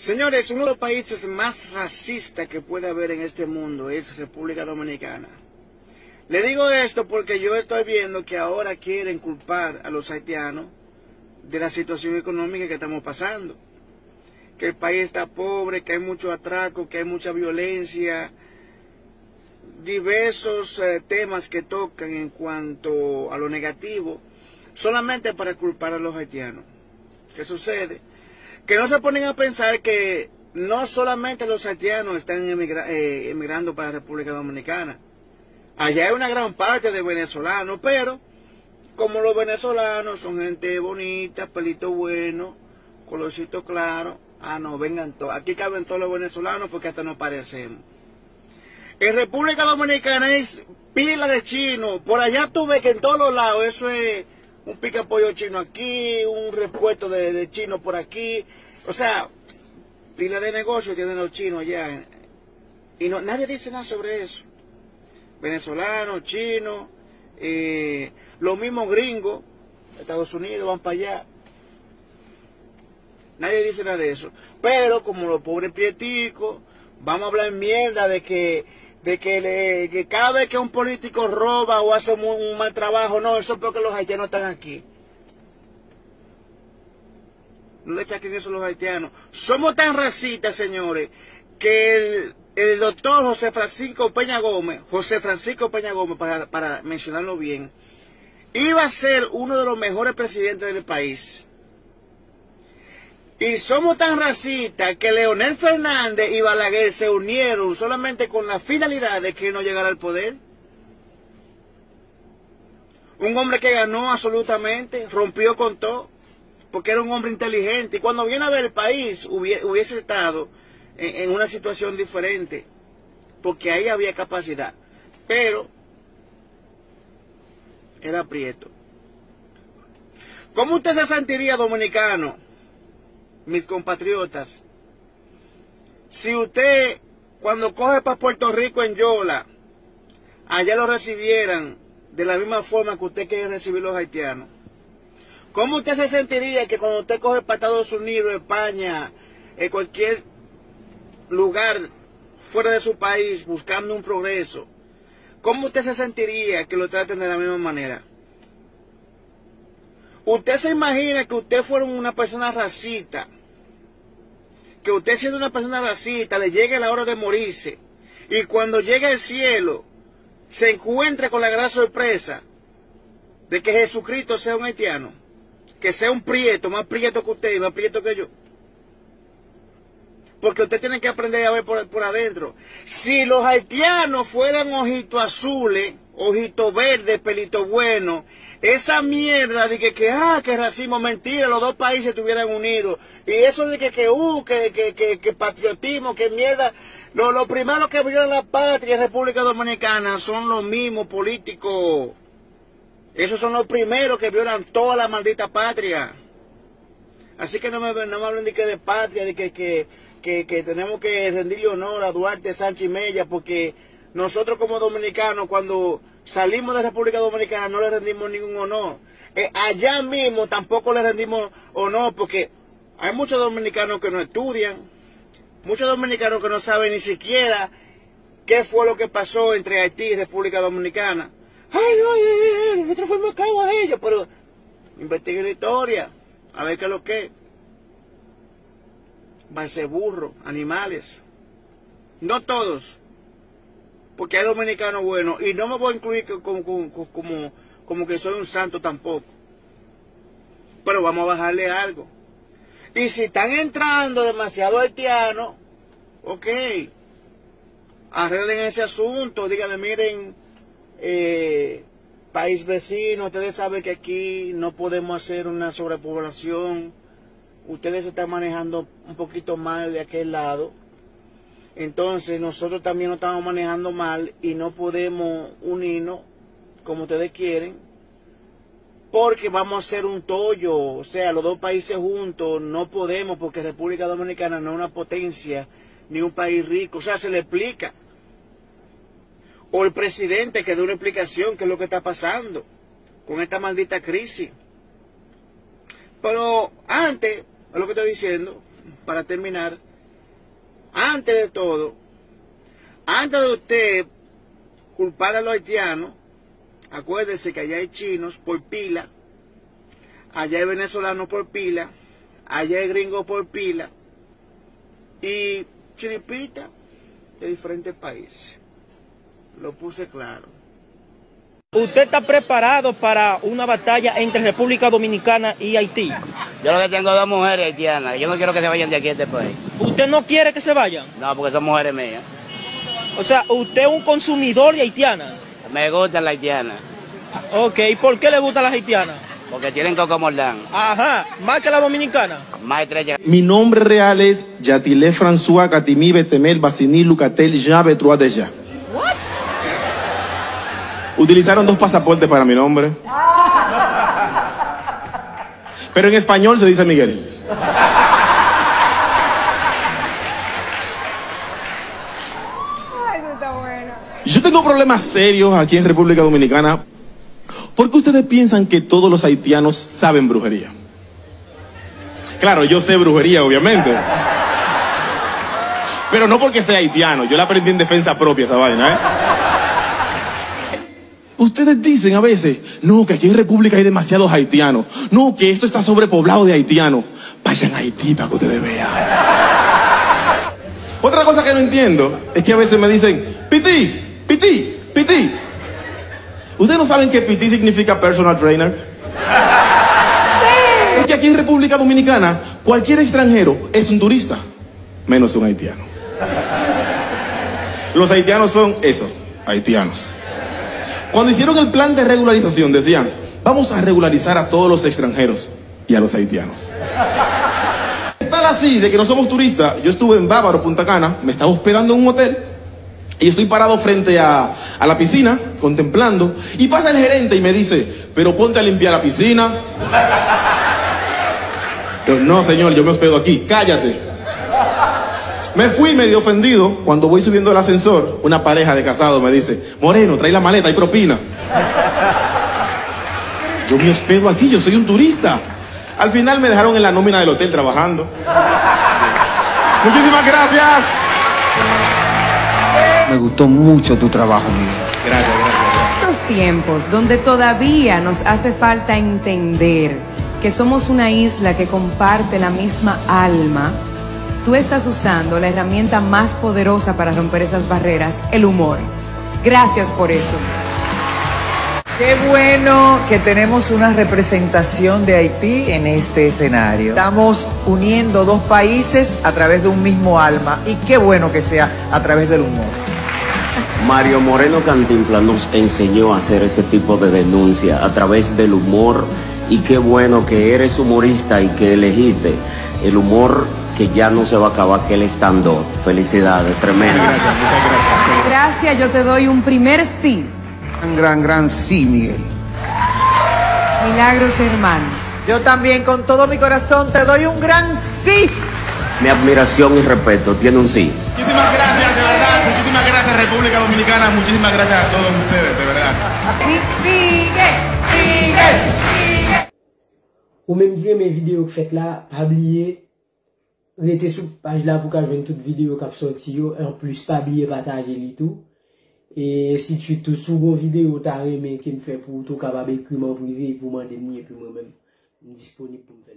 Señores, uno de los países más racistas que puede haber en este mundo es República Dominicana. Le digo esto porque yo estoy viendo que ahora quieren culpar a los haitianos de la situación económica que estamos pasando. Que el país está pobre, que hay mucho atraco, que hay mucha violencia, diversos temas que tocan en cuanto a lo negativo, solamente para culpar a los haitianos. ¿Qué sucede? Que no se ponen a pensar que no solamente los haitianos están emigrando para la República Dominicana. Allá hay una gran parte de venezolanos, pero como los venezolanos son gente bonita, pelito bueno, colorcito claro, no, vengan todos. Aquí caben todos los venezolanos porque hasta nos parecemos. En República Dominicana es pila de chinos. Por allá tú ves que en todos los lados eso es un picapollo chino aquí, un repuesto de chino por aquí. O sea, pila de negocios tienen los chinos allá. Y no, nadie dice nada sobre eso. Venezolanos, chinos, los mismos gringos, Estados Unidos, van para allá. Nadie dice nada de eso. Pero como los pobres prieticos, vamos a hablar mierda de que cada vez que un político roba o hace un mal trabajo, no, eso es porque los haitianos están aquí. No le echaquen eso a los haitianos. Somos tan racistas, señores, que el doctor José Francisco Peña Gómez, para mencionarlo bien, iba a ser uno de los mejores presidentes del país. Y somos tan racistas que Leonel Fernández y Balaguer se unieron solamente con la finalidad de que él no llegara al poder. Un hombre que ganó absolutamente, rompió con todo, porque era un hombre inteligente. Y cuando viene a ver el país, hubiese estado en una situación diferente, porque ahí había capacidad. Pero era prieto. ¿Cómo usted se sentiría, dominicano, mis compatriotas, si usted, cuando coge para Puerto Rico en Yola, allá lo recibieran de la misma forma que usted quiere recibir los haitianos? ¿Cómo usted se sentiría que cuando usted coge para Estados Unidos, España, cualquier lugar fuera de su país buscando un progreso, cómo usted se sentiría que lo traten de la misma manera? ¿Usted se imagina que usted fuera una persona racista, que usted siendo una persona racista le llegue la hora de morirse y cuando llegue al cielo se encuentre con la gran sorpresa de que Jesucristo sea un haitiano, que sea un prieto, más prieto que usted y más prieto que yo? Porque usted tiene que aprender a ver por adentro. Si los haitianos fueran ojitos azules, ojitos verdes, pelito bueno, esa mierda de que racismo, mentira, los dos países estuvieran unidos. Y eso de que patriotismo, que mierda. Lo primero que vieron la patria República Dominicana son los mismos políticos. Esos son los primeros que violan toda la maldita patria. Así que no me hablen de patria, de que tenemos que rendirle honor a Duarte, Sánchez y Mella, porque nosotros como dominicanos, cuando salimos de República Dominicana, no le rendimos ningún honor. Allá mismo tampoco le rendimos honor, porque hay muchos dominicanos que no estudian, muchos dominicanos que no saben ni siquiera qué fue lo que pasó entre Haití y República Dominicana. Ay, no, nosotros fuimos a cabo de ellos, pero investiguen la historia, a ver qué es lo que es. Burro, animales. No todos, porque hay dominicanos buenos, y no me voy a incluir como que soy un santo tampoco. Pero vamos a bajarle algo. Y si están entrando demasiado haitianos, ok, arreglen ese asunto, díganle, miren, país vecino, ustedes saben que aquí no podemos hacer una sobrepoblación, ustedes se están manejando un poquito mal de aquel lado, entonces nosotros también nos estamos manejando mal y no podemos unirnos como ustedes quieren, porque vamos a hacer un tollo, o sea, los dos países juntos no podemos, porque República Dominicana no es una potencia ni un país rico. O sea, se le explica, o el presidente que dé una explicación qué es lo que está pasando con esta maldita crisis. Pero antes, es lo que estoy diciendo, para terminar, antes de todo, antes de usted culpar a los haitianos, acuérdese que allá hay chinos por pila, allá hay venezolanos por pila, allá hay gringos por pila y chiripitas de diferentes países. Lo puse claro. ¿Usted está preparado para una batalla entre República Dominicana y Haití? Yo lo que tengo dos mujeres haitianas. Yo no quiero que se vayan de aquí a este país. ¿Usted no quiere que se vayan? No, porque son mujeres mías. O sea, usted es un consumidor de haitianas. Me gustan las haitianas. Ok, ¿por qué le gustan las haitianas? Porque tienen coco mordán. Ajá, más que la dominicana. Más estrella. Mi nombre real es Yatilé François Katimi Betemel Bassini Lucatel Jean Betrois Deja. What? Utilizaron dos pasaportes para mi nombre. Pero en español se dice Miguel. Ay, eso está bueno. Yo tengo problemas serios aquí en República Dominicana. ¿Por qué ustedes piensan que todos los haitianos saben brujería? Claro, yo sé brujería, obviamente. Pero no porque sea haitiano. Yo la aprendí en defensa propia, esa vaina, ¿eh? Ustedes dicen a veces, no, que aquí en República hay demasiados haitianos. No, que esto está sobrepoblado de haitianos. Vayan a Haití para que ustedes vean. Otra cosa que no entiendo es que a veces me dicen, Piti, Piti, Piti. ¿Ustedes no saben que Piti significa personal trainer? Sí. Es que aquí en República Dominicana, cualquier extranjero es un turista, menos un haitiano. Los haitianos son eso, haitianos. Cuando hicieron el plan de regularización decían, vamos a regularizar a todos los extranjeros y a los haitianos. Es tal así de que no somos turistas. Yo estuve en Bávaro, Punta Cana, me estaba hospedando en un hotel y estoy parado frente a la piscina, contemplando, y pasa el gerente y me dice, pero ponte a limpiar la piscina. Yo, no señor, yo me hospedo aquí, cállate. Me fui medio ofendido. Cuando voy subiendo el ascensor, una pareja de casados me dice, Moreno, trae la maleta, hay propina. Yo me hospedo aquí, yo soy un turista. Al final me dejaron en la nómina del hotel trabajando. Muchísimas gracias. Me gustó mucho tu trabajo, Miguel. Gracias, gracias. En estos tiempos donde todavía nos hace falta entender que somos una isla que comparte la misma alma, tú estás usando la herramienta más poderosa para romper esas barreras, el humor. Gracias por eso. Qué bueno que tenemos una representación de Haití en este escenario. Estamos uniendo dos países a través de un mismo alma y qué bueno que sea a través del humor. Mario Moreno Cantinflas nos enseñó a hacer ese tipo de denuncia a través del humor y qué bueno que eres humorista y que elegiste el humor que ya no se va a acabar, que el stand-up. Felicidades, tremendo. Gracias, muchas gracias. Gracias, yo te doy un primer sí. Gran sí, Miguel. Milagros, hermano. Yo también con todo mi corazón te doy un gran sí. Mi admiración y respeto, tiene un sí. Muchísimas gracias, de verdad. Muchísimas gracias, República Dominicana. Muchísimas gracias a todos ustedes, de verdad. Ou même dire mes vidéos que faites là, pas oublier, restez sur page là pour que je toute vidéo qui sorti yo, en plus pas oublier partager les tout. Et si tu te sous vos vidéos t'as aimé qui me fait pour tout capable écrire en privé pour m'en donner et puis moi-même disponible pour me faire.